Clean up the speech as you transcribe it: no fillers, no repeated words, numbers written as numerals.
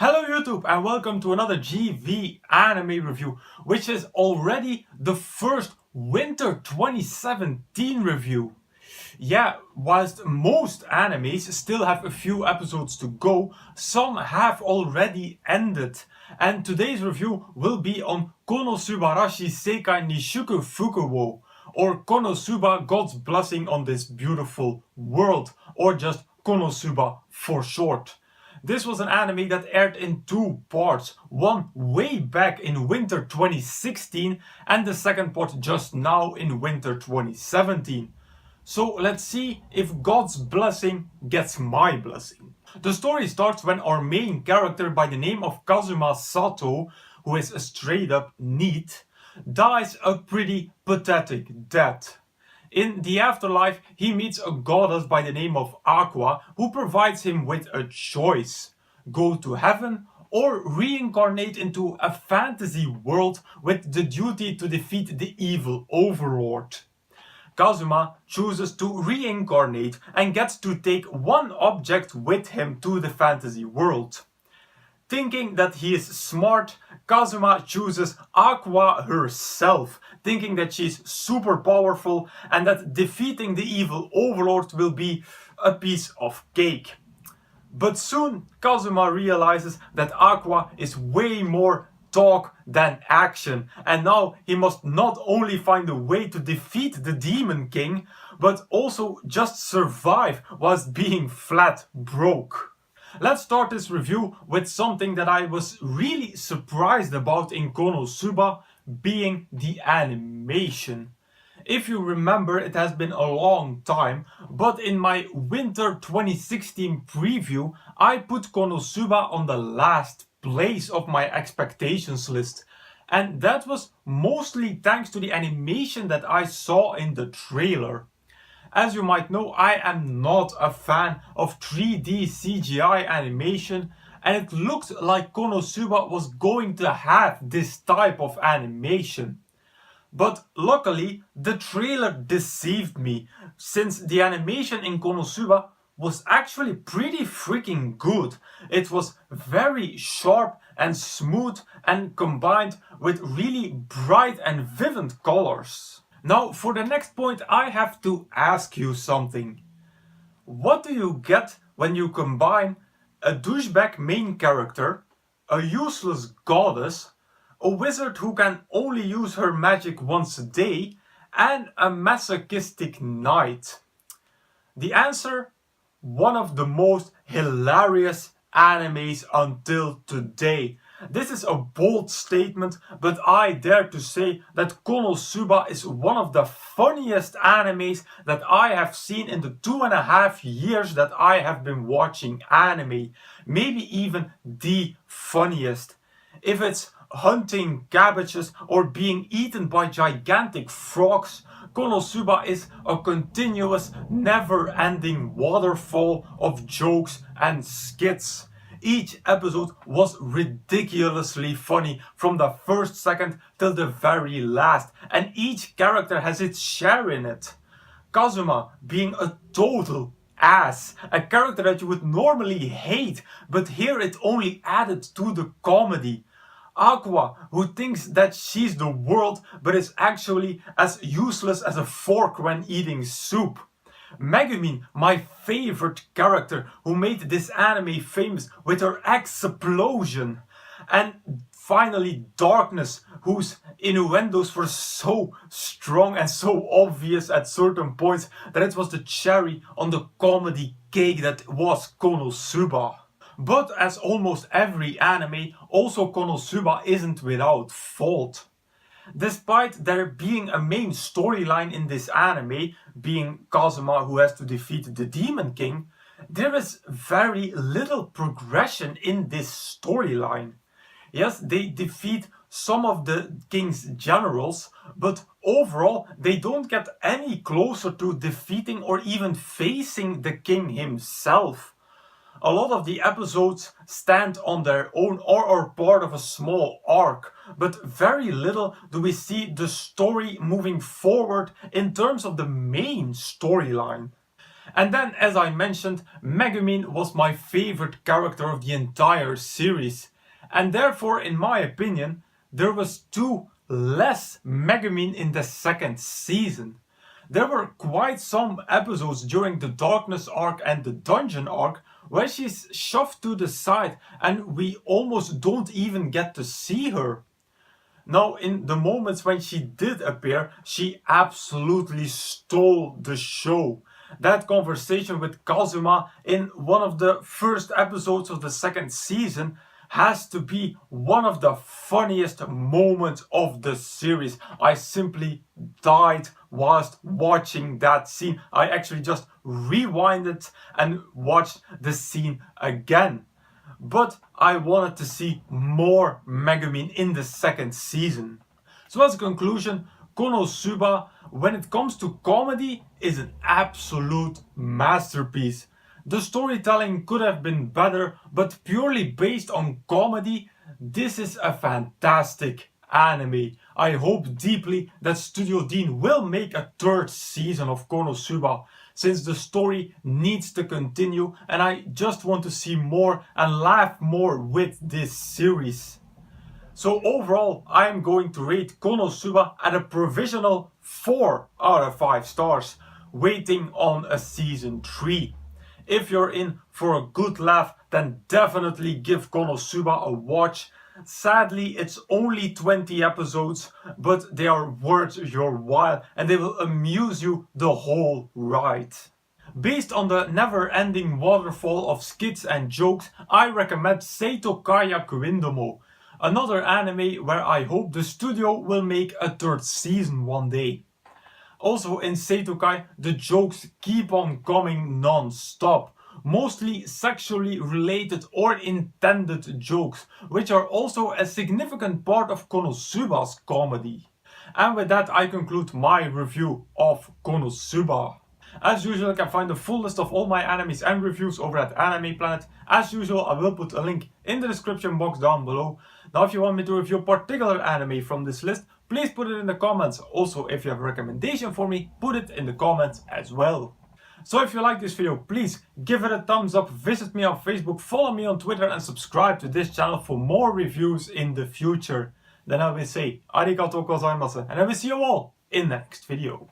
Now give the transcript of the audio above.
Hello YouTube and welcome to another GV anime review, which is already the first winter 2017 review. Yeah, whilst most animes still have a few episodes to go, some have already ended. And today's review will be on Kono Subarashii Sekai ni Shukufuku, or Konosuba, God's blessing on this beautiful world, or just Konosuba for short. This was an anime that aired in two parts, one way back in winter 2016 and the second part just now in winter 2017. So let's see if God's blessing gets my blessing. The story starts when our main character by the name of Kazuma Sato, who is a straight up NEET, dies a pretty pathetic death. In the afterlife, he meets a goddess by the name of Aqua who provides him with a choice: go to heaven or reincarnate into a fantasy world with the duty to defeat the evil overlord. Kazuma chooses to reincarnate and gets to take one object with him to the fantasy world. Thinking that he is smart, Kazuma chooses Aqua herself, thinking that she's super powerful and that defeating the evil overlord will be a piece of cake. But soon Kazuma realizes that Aqua is way more talk than action, and now he must not only find a way to defeat the Demon King, but also just survive whilst being flat broke. Let's start this review with something that I was really surprised about in Konosuba, being the animation. If you remember, it has been a long time, but in my winter 2016 preview, I put Konosuba on the last place of my expectations list. And that was mostly thanks to the animation that I saw in the trailer. As you might know, I am not a fan of 3D CGI animation, and it looked like Konosuba was going to have this type of animation. But luckily, the trailer deceived me, since the animation in Konosuba was actually pretty freaking good. It was very sharp and smooth and combined with really bright and vivid colors. Now, for the next point, I have to ask you something. What do you get when you combine a douchebag main character, a useless goddess, a wizard who can only use her magic once a day, and a masochistic knight? The answer: one of the most hilarious animes until today. This is a bold statement, but I dare to say that Konosuba is one of the funniest animes that I have seen in the 2.5 years that I have been watching anime. Maybe even the funniest. If it's hunting cabbages or being eaten by gigantic frogs, Konosuba is a continuous, never-ending waterfall of jokes and skits. Each episode was ridiculously funny from the first second till the very last, and each character has its share in it. Kazuma being a total ass, a character that you would normally hate, but here it only added to the comedy. Aqua, who thinks that she's the world but is actually as useless as a fork when eating soup. Megumin, my favorite character, who made this anime famous with her explosion. And finally Darkness, whose innuendos were so strong and so obvious at certain points that it was the cherry on the comedy cake that was Konosuba. But as almost every anime, also Konosuba isn't without fault. Despite there being a main storyline in this anime, being Kazuma who has to defeat the Demon King, there is very little progression in this storyline. Yes, they defeat some of the king's generals, but overall they don't get any closer to defeating or even facing the king himself. A lot of the episodes stand on their own or are part of a small arc, but very little do we see the story moving forward in terms of the main storyline. And then, as I mentioned, Megumin was my favorite character of the entire series. And therefore, in my opinion, there was too less Megumin in the second season. There were quite some episodes during the Darkness arc and the Dungeon arc where she's shoved to the side and we almost don't even get to see her. Now, in the moments when she did appear, she absolutely stole the show. That conversation with Kazuma in one of the first episodes of the second season has to be one of the funniest moments of the series. I simply died whilst watching that scene. I actually just rewinded and watched the scene again. But I wanted to see more Megumin in the second season. So as a conclusion, Konosuba, when it comes to comedy, is an absolute masterpiece. The storytelling could have been better, but purely based on comedy, this is a fantastic anime. I hope deeply that Studio Dean will make a third season of Konosuba, since the story needs to continue and I just want to see more and laugh more with this series. So overall, I am going to rate Konosuba at a provisional 4 out of 5 stars, waiting on a season 3. If you're in for a good laugh, then definitely give Konosuba a watch. Sadly, it's only 20 episodes, but they are worth your while and they will amuse you the whole ride. Based on the never-ending waterfall of skits and jokes, I recommend Seito Kaya Kuindomo, another anime where I hope the studio will make a third season one day. Also in Seitokai, the jokes keep on coming non-stop. Mostly sexually related or intended jokes, which are also a significant part of Konosuba's comedy. And with that I conclude my review of Konosuba. As usual, you can find the full list of all my animes and reviews over at Anime Planet. As usual, I will put a link in the description box down below. Now if you want me to review a particular anime from this list, please put it in the comments. Also, if you have a recommendation for me, put it in the comments as well. So if you like this video, please give it a thumbs up, visit me on Facebook, follow me on Twitter and subscribe to this channel for more reviews in the future. Then I will say arigatou gozaimasu and I will see you all in the next video.